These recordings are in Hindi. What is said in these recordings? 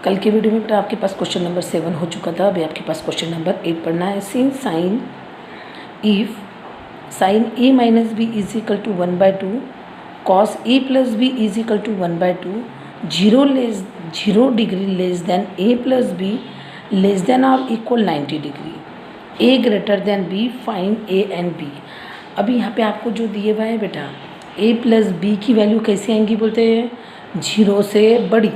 कल के वीडियो में बेटा आपके पास क्वेश्चन नंबर 7 हो चुका था। अभी आपके पास क्वेश्चन नंबर 8 पढ़ना है। Since sine if sine A minus B is equal to 1/2 cos A plus B is equal to 1/2 0 degree less than A plus B less than और equal 90 degree A greater than B find A and B. अभी यहाँ पे आपको जो दिए हुआ है बेटा ए प्लस बी की वैल्यू कैसे आएंगी बोलते हैं 0 से बड़ी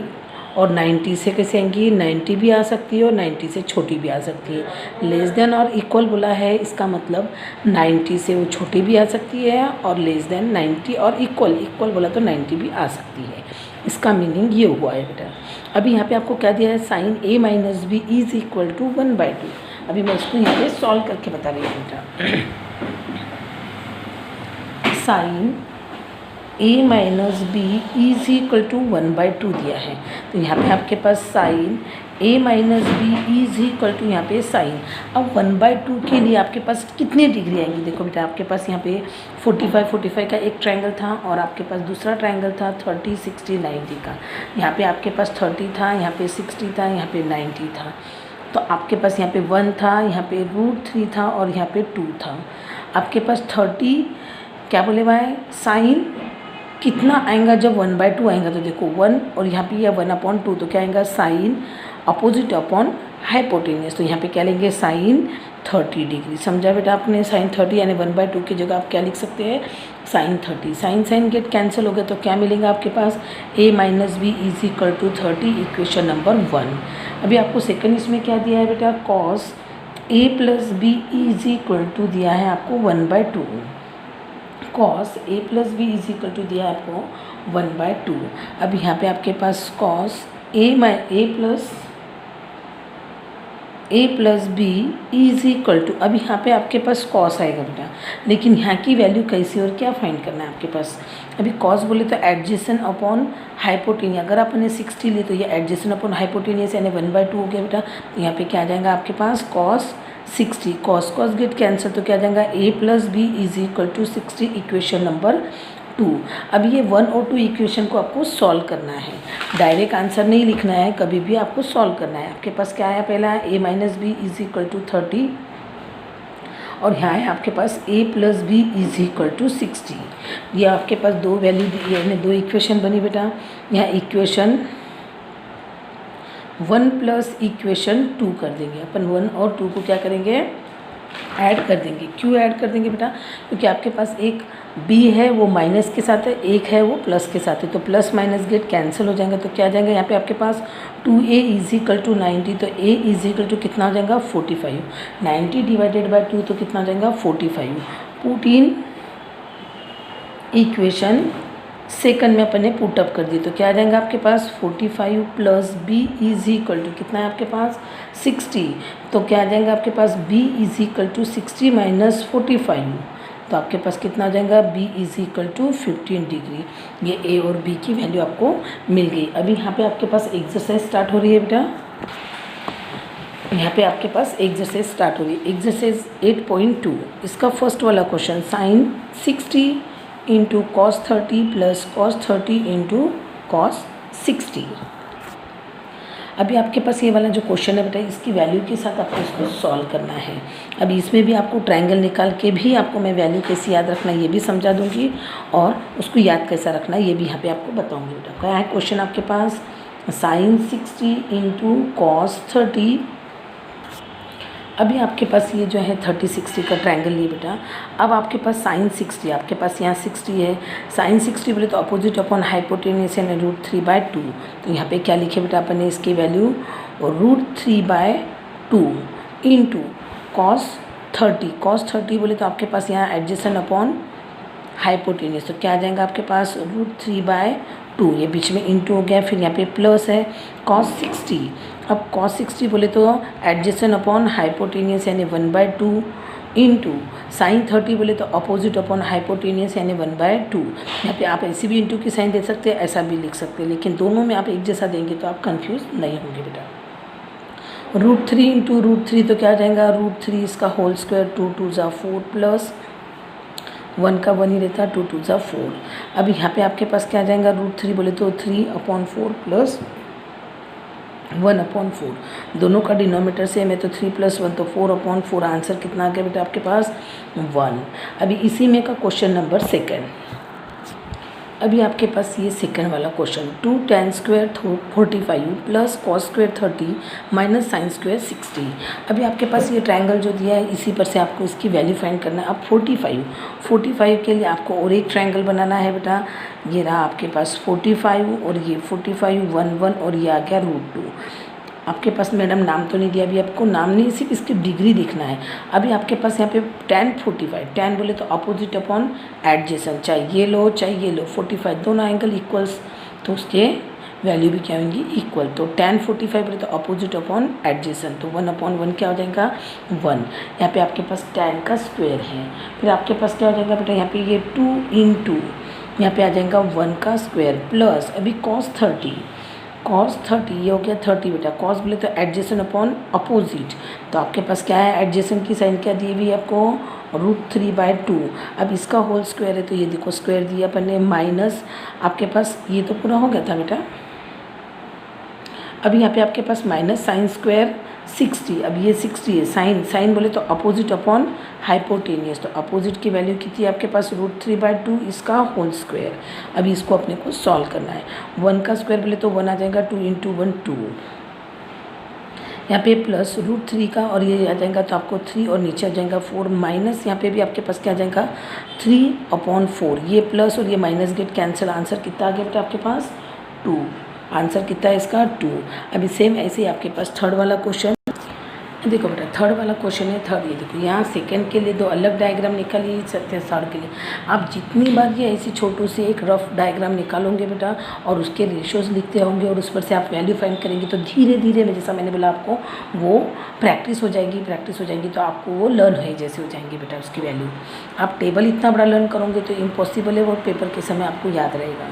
और 90 से कैसे आएंगी 90 भी आ सकती है और 90 से छोटी भी आ सकती है। लेस देन और इक्वल बोला है इसका मतलब 90 से वो छोटी भी आ सकती है और लेस देन 90 और इक्वल बोला तो 90 भी आ सकती है। इसका मीनिंग ये हुआ है बेटा। अभी यहाँ पे आपको क्या दिया है sine A minus B is equal to 1/2। अभी मैं इसको यहाँ पे सॉल्व करके बता रही हूँ बेटा। Sine A minus B is equal to 1/2 दिया है तो यहाँ पे आपके पास sine A minus B is equal to यहाँ पे साइन। अब 1/2 के लिए आपके पास कितनी डिग्री आएंगी देखो बेटा। आपके पास यहाँ पे 45 का एक ट्रायंगल था और आपके पास दूसरा ट्रायंगल था 30 60 90 का। यहाँ पे आपके पास 30 था, यहाँ पे 60 था, यहाँ पे 90 था। तो आपके पास यहाँ पे 1 था, यहाँ पे √3 था और यहाँ पे 2 था। आपके पास 30 क्या बोले हुआ है साइन कितना आएगा जब 1/2 आएगा तो देखो 1 और यहाँ पे या 1/2 तो क्या आएगा साइन अपोजिट अपॉन हाइपोटेनियस। तो यहाँ पे क्या लेंगे साइन 30 डिग्री। समझा बेटा आपने। साइन 30 यानी 1/2 की जगह आप क्या लिख सकते हैं साइन 30। साइन गेट कैंसिल हो गया तो क्या मिलेगा आपके पास a minus B is equal to 30 equation number 1। अभी आपको सेकंड इसमें क्या दिया है बेटा cos a plus B is equal to दिया है आपको 1/2। Cos A plus B is equal to दिया आपको 1/2। अब यहाँ पे आपके पास cos A plus B is equal to अब यहाँ पे आपके पास कॉस आएगा बेटा, लेकिन यहाँ की वैल्यू कैसी और क्या फाइंड करना है आपके पास। अभी कॉस बोले तो एडजेसेंट अपॉन हाइपोटेनियस। अगर आपने 60 लिए तो ये एडजेसेंट अपॉन हाइपोटेनियस यानी 1/2 हो गया बेटा। तो यहाँ पे क्या आ जाएगा आपके पास कॉस 60। कॉस गेट कैंसिल तो क्या आ जाएगा a plus B is equal to 60 equation number 2। अब ये 1 और 2 इक्वेशन को आपको सॉल्व करना है। डायरेक्ट आंसर नहीं लिखना है, कभी भी आपको सॉल्व करना है। आपके पास क्या आया पहला a minus B is equal to 30 और यहाँ है आपके पास a plus B is equal to 60। ये आपके पास दो वैल्यू यानी दो इक्वेशन बनी बेटा। यहाँ इक्वेशन 1 प्लस इक्वेशन 2 कर देंगे अपन। 1 और 2 को क्या करेंगे ऐड कर देंगे। क्यों ऐड कर देंगे बेटा क्योंकि आपके पास एक b है वो माइनस के साथ है, एक है वो प्लस के साथ है। तो प्लस माइनस गेट कैंसिल हो जाएंगे तो क्या आ जाएगा यहाँ पे आपके पास 2a इज इक्वल टू 90। तो a इज इक्वल टू कितना हो जाएगा 45। 90 डिवाइडेड बाई 2 तो कितना हो जाएगा 45। पुट इन इक्वेशन सेकंड में अपन ने पुटअप कर दी तो क्या आ जाएगा आपके पास 45 plus b is equal to कितना है आपके पास 60। तो क्या आ जाएगा आपके पास b is equal to 60 minus 45। तो आपके पास कितना आ जाएगा b is equal to 15 degree. ये a और b की वैल्यू आपको मिल गई। अभी यहाँ पे आपके पास एक्सरसाइज स्टार्ट हो रही है बेटा। यहाँ पे आपके पास एक्सरसाइज स्टार्ट हो रही है। एक्सरसाइज 8.2 इसका फर्स्ट वाला question sign 60 into cos 30 plus cos 30 into cos 60। अभी आपके पास ये वाला जो क्वेश्चन है बेटा इसकी वैल्यू के साथ आपको इसको सॉल्व करना है। अभी इसमें भी आपको ट्रायंगल निकाल के भी आपको मैं वैल्यू कैसे याद रखना ये भी समझा दूंगी और उसको याद कैसा रखना ये भी यहाँ पे आपको बताऊंगी बेटा। क्या है क्वेश्चन आपके पास साइन 60 इंटू कॉस 30। अभी आपके पास ये जो है 30 60 का ट्रायंगल लिए बेटा। अब आपके पास साइन 60 आपके पास यहाँ 60 है। साइन 60 बोले तो अपोजिट अपॉन हाइपोटेनियस यानी √3/2। तो यहाँ पे क्या लिखे बेटा अपन ने इसकी वैल्यू √3/2 इंटू कॉस 30। कॉस 30 बोले तो आपके पास यहाँ एडजेसेंट अपॉन हाइपोटेनियस। तो क्या आ जाएगा आपके पास √3/2। ये बीच में इंटू हो गया, फिर यहाँ पे प्लस है कॉस 60। अब कॉस 60 बोले तो एडजेसेंट अपॉन हाइपोटेनियस यानी 1/2 इंटू साइन 30 बोले तो अपोजिट अपॉन हाइपोटेनियस यानी 1/2। यहाँ पे आप ऐसी भी इंटू की साइन दे सकते हैं, ऐसा भी लिख सकते हैं, लेकिन दोनों में आप एक जैसा देंगे तो आप कंफ्यूज नहीं होंगे बेटा। √3 इंटू √3 तो क्या आ जाएगा √3 इसका होल स्क्वायर 2 2 ज़ा 4 प्लस 1 का 1 ही रहता है 2 2 ज़ा 4। अब यहाँ पे आपके पास क्या आ जाएगा √3 बोले तो 3/4 प्लस 1/4, दोनों का डिनोमीटर सेम है तो 3+1 तो 4/4, आंसर कितना आ गया बेटा आपके पास 1। अभी इसी में का क्वेश्चन नंबर सेकंड, अभी आपके पास ये सेकंड वाला question, 2 tan square 45 plus cos square 30 minus sin square 60। अभी आपके पास ये ट्रायंगल जो दिया है इसी पर से आपको इसकी वैल्यू फाइंड करना है। अब 45 के लिए आपको और एक ट्रायंगल बनाना है बेटा, ये रहा आपके पास 45 और ये 45 1 1 और ये आ गया √2। आपके पास मैडम नाम तो नहीं दिया, अभी आपको नाम नहीं सिर्फ इसकी डिग्री देखना है। अभी आपके पास यहाँ पे tan 45, tan बोले तो अपोजिट अपॉन एडजेसेंट, चाहे ये लो चाहे ये लो, 45 दोनों एंगल इक्वल्स तो उसके वैल्यू भी क्या होंगी इक्वल। तो tan 45 बोले तो अपोजिट अपॉन एडजेसेंट, तो 1/1 क्या हो जाएगा 1। यहाँ पे आपके पास tan का स्क्वायर है, फिर आपके पास क्या हो जाएगा बेटा यहाँ पे ये 2 × यहाँ पे आ जाएगा 1 का स्क्वायर प्लस अभी cos 30 ये हो गया 30 बेटा, cos बोले तो एडजेसेंट अपॉन अपोजिट, तो आपके पास क्या है एडजेसेंट की साइन क्या दी हुई है आपको √3/2। अब इसका होल स्क्वायर है तो ये देखो स्क्वायर दिया अपन ने माइनस आपके पास ये तो पूरा हो गया था बेटा। अब यहाँ पे आपके पास माइनस साइन स्क्वायर 60, अब ये 60 है, साइन बोले तो अपोजिट अपॉन हाइपोटेनियस, तो अपोजिट की वैल्यू कितनी है आपके पास √3/2 इसका होल स्क्वायर। अभी इसको अपने को सॉल्व करना है। 1 का स्क्वायर बोले तो 1 आ जाएगा, 2 × 1 2, यहाँ पे प्लस √3 का और ये आ जाएगा तो आपको 3 और नीचे आ जाएगा 4 माइनस यहाँ पे भी आपके पास क्या आ जाएगा 3/4, ये प्लस और ये माइनस गेट कैंसिल, आंसर कितना आ गया बेटा आपके पास 2। आंसर कितना है इसका 2। अभी सेम ऐसे ही आपके पास थर्ड वाला क्वेश्चन देखो बेटा, थर्ड वाला क्वेश्चन है थर्ड, ये देखो यहाँ सेकंड के लिए 2 अलग डायग्राम निकाल ही सकते हैं, थर्ड के लिए आप जितनी बार ये ऐसी छोटू से एक रफ डायग्राम निकालोगे बेटा और उसके रेशियोज लिखते होंगे और उस पर से आप वैल्यू फाइंड करेंगे तो धीरे धीरे में जैसा मैंने बोला आपको वो प्रैक्टिस हो जाएगी तो आपको वो लर्न है जैसे हो जाएंगे बेटा उसकी वैल्यू। आप टेबल इतना बड़ा लर्न करोगे तो इम्पॉसिबल है वो पेपर के समय आपको याद रहेगा।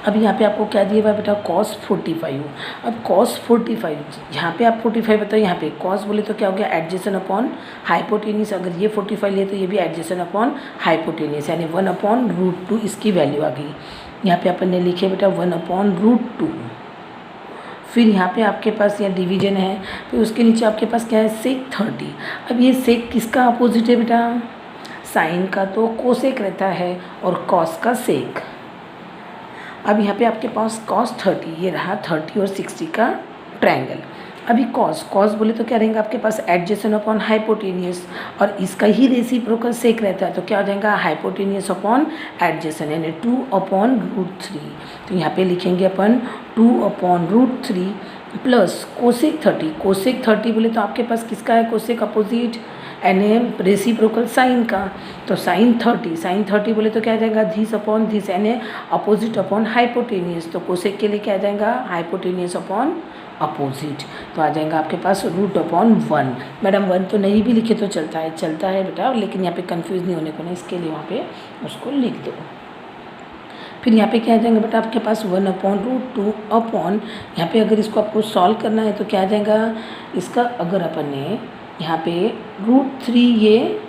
अब यहाँ पे आपको क्या दिया हुआ है बेटा cos 45, अब cos 45 यहाँ पे आप 45 बताओ, यहाँ पे cos बोले तो क्या हो गया एडजेसेंट अपॉन हाइपोटेनियस, अगर ये 45 लिए तो ये भी एडजेसेंट अपॉन हाइपोटेनियस, यानी 1/√2 इसकी वैल्यू आ गई। यहाँ पे अपन ने लिखे बेटा 1/√2। फिर यहाँ पे आपके पास यहाँ डिवीजन है, फिर उसके नीचे आपके पास क्या है sec 30। अब ये sec किसका अपोजिट है बेटा, साइन का तो कोसेक रहता है और cos का sec। अब यहाँ पे आपके पास cos 30 ये रहा 30 और 60 का ट्रायंगल। अभी cos बोले तो क्या रहेगा आपके पास एडजेसेंट अपॉन हाइपोटेनियस और इसका ही रेसिप्रोकल सेक रहता है तो क्या हो जाएगा हाइपोटेनियस अपॉन एडजेसेंट, यानी 2/√3। तो यहाँ पे लिखेंगे अपन 2/√3 प्लस कोसेक 30 बोले तो आपके पास किसका है कोसेक अपोजिट यानी रेसिप्रोकल साइन का, तो साइन 30 बोले तो क्या आ जाएगा धिस अपॉन धिस यानी अपोजिट अपॉन हाइपोटेनियस, तो कोसेक के लिए क्या आ जाएगा हाइपोटेनियस अपॉन अपोजिट, तो आ जाएगा आपके पास √1। मैडम 1 तो नहीं भी लिखे तो चलता है बेटा, लेकिन यहाँ पे कंफ्यूज नहीं होने को ना इसके लिए वहाँ पे उसको लिख दो। फिर यहाँ पे क्या आ जाएगा बेटा आपके पास 1/√2 अपॉन यहाँ पे अगर इसको आपको सॉल्व करना है तो क्या आ जाएगा इसका, अगर अपन ने यहाँ पे √3 ये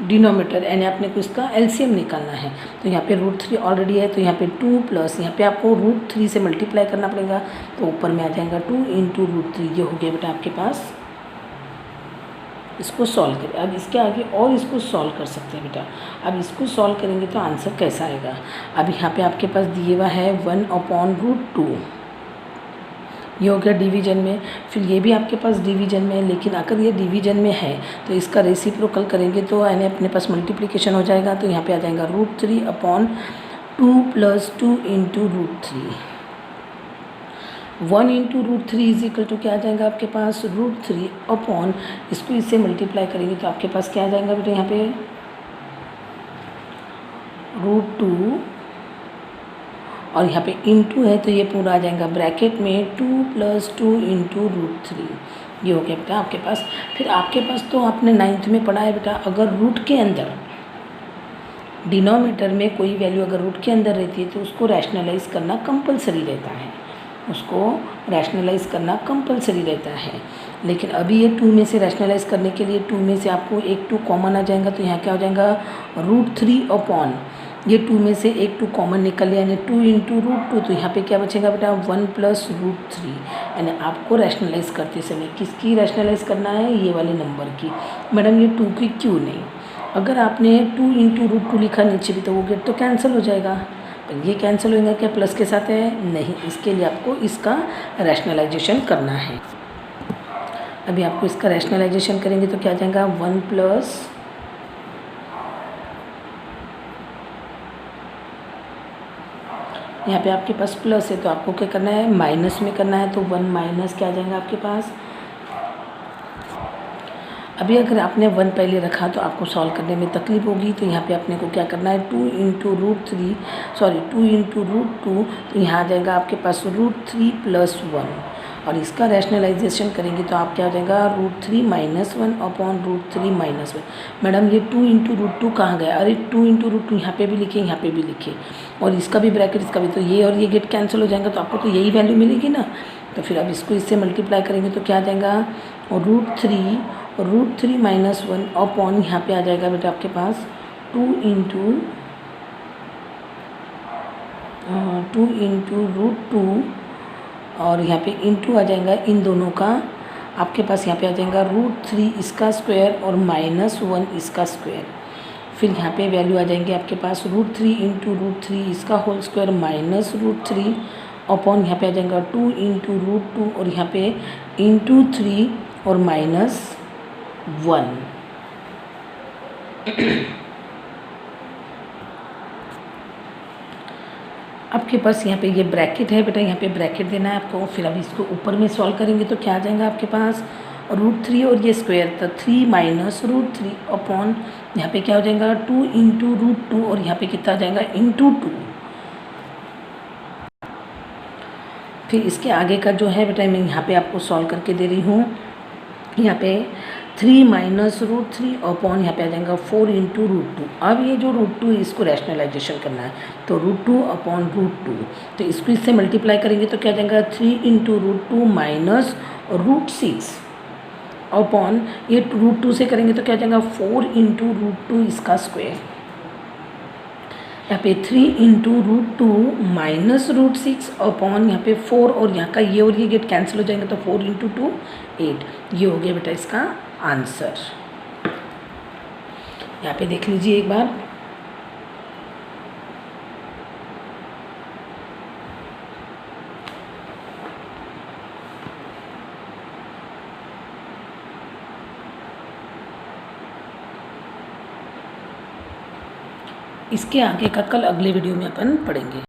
डिनोमीटर यानी आपने को इसका एलसीएम निकालना है तो यहाँ पे √3 ऑलरेडी है तो यहाँ पे 2 प्लस यहाँ पे आपको √3 से मल्टीप्लाई करना पड़ेगा तो ऊपर में आ जाएगा 2 × √3, ये हो गया बेटा आपके पास। इसको सॉल्व करें, अब इसके आगे और इसको सॉल्व कर सकते हैं बेटा। अब इसको सॉल्व करेंगे तो आंसर कैसा आएगा, अब यहाँ पे आपके पास दिए हुआ है 1/√2, ये हो गया डिवीजन में। फिर ये भी आपके पास डिवीजन में है, लेकिन अगर ये डिवीजन में है तो इसका रेसिप्रोकल करेंगे तो यानी अपने पास मल्टीप्लिकेशन हो जाएगा तो यहाँ पे आ जाएगा √3/2 प्लस 2 × √3। 1 × √3 इज इक्वल टू क्या आ जाएगा आपके पास √3 अपॉन इसको इससे मल्टीप्लाई करेंगे तो आपके पास क्या आ जाएगा बेटा यहाँ पे √2 और यहाँ पे इंटू है तो ये पूरा आ जाएगा ब्रैकेट में 2 + 2 × √3, ये हो गया बेटा आपके पास। फिर आपके पास तो आपने 9th में पढ़ा है बेटा, अगर रूट के अंदर डिनोमीटर में कोई वैल्यू अगर रूट के अंदर रहती है तो उसको रैशनलाइज करना कंपलसरी रहता है, लेकिन अभी ये 2 में से रैशनलाइज करने के लिए 2 में से आपको एक 2 कॉमन आ जाएगा तो यहाँ क्या हो जाएगा √3 अपॉन ये 2 में से एक 2 कॉमन निकल लिया, यानी 2 इंटू रूट 2, तो यहाँ पे क्या बचेगा बेटा 1 प्लस रूट 3। यानी आपको रैशनलाइज करते समय किसकी रैशनलाइज करना है, ये वाले नंबर की। मैडम ये 2 की क्यों नहीं, अगर आपने 2 इंटू रूट 2 लिखा नीचे भी तो वो गेट तो कैंसिल हो जाएगा, तो ये कैंसिल होगा क्या प्लस के साथ है, नहीं, इसके लिए आपको इसका रैशनलाइजेशन करना है। अभी आपको इसका रैशनलाइजेशन करेंगे तो क्या आ जाएगा 1 प्लस यहाँ पे आपके पास प्लस है तो आपको क्या करना है माइनस में करना है, तो 1 माइनस क्या आ जाएगा आपके पास। अभी अगर आपने 1 पहले रखा तो आपको सॉल्व करने में तकलीफ होगी, तो यहाँ पे अपने को क्या करना है 2 इंटू रूट 2 तो यहाँ आ जाएगा आपके पास रूट 3 प्लस 1, और इसका रैशनलाइजेशन करेंगे तो आप क्या हो जाएगा root 3 minus 1 upon root 3 minus 1। Madam ये 2 इंटू रूट 2 कहाँ गया, अरे 2 इंटू रूट 2 यहाँ पे भी लिखे, यहाँ पे भी लिखे, और इसका भी ब्रैकेट इसका भी, तो ये और ये गेट कैंसिल हो जाएगा, तो आपको तो यही वैल्यू मिलेगी ना। तो फिर अब इसको इससे मल्टीप्लाई करेंगे तो क्या आ जाएगा रूट 3 माइनस 1 अपॉन यहाँ पे आ जाएगा बेटा आपके पास 2 इंटू रूट 2, और यहाँ पे इंटू आ जाएगा इन दोनों का, आपके पास यहाँ पे आ जाएगा रूट 3 इसका स्क्वायर और माइनस 1 इसका स्क्वायर। फिर यहाँ पे वैल्यू आ जाएंगे आपके पास रूट 3 इंटू रूट 3 इसका whole square minus root 3 upon यहाँ पे आ जाएगा 2 इंटू रूट 2 और यहाँ पे इंटू 3 और माइनस 1। आपके पास यहाँ पे ये ब्रैकेट है बेटा, यहाँ पे ब्रैकेट देना है आपको। फिर अब इसको ऊपर में सॉल्व करेंगे तो क्या आ जाएगा आपके पास रूट 3 और ये स्क्वायर था 3 माइनस रूट 3 अपॉन यहाँ पे क्या हो जाएगा 2 इंटू रूट 2 और यहाँ पे कितना आ जाएगा इंटू 2। फिर इसके आगे का जो है बेटा मैं यहाँ पे आपको सॉल्व करके दे रही हूँ। यहाँ पे 3 माइनस रूट 3 अपॉन यहाँ पे आ जाएगा 4 इंटू रूट 2। अब ये जो रूट 2 इसको रैशनलाइजेशन करना है, तो रूट 2 अपॉन रूट 2, तो इसको इससे मल्टीप्लाई करेंगे तो क्या आ जाएगा 3 into root 2 minus root 6 upon ये रूट 2 से करेंगे तो क्या आ जाएगा 4 इंटू रूट 2 इसका स्क्वायर। यहाँ पे 3 into root 2 minus root 6 upon यहाँ पे 4 और यहाँ का ये और ये गेट कैंसिल हो जाएंगे, तो 4 इंटू 2 8। ये हो गया बेटा इसका आंसर। यहाँ पे देख लीजिए एक बार। इसके आगे का कल अगले वीडियो में अपन पढ़ेंगे।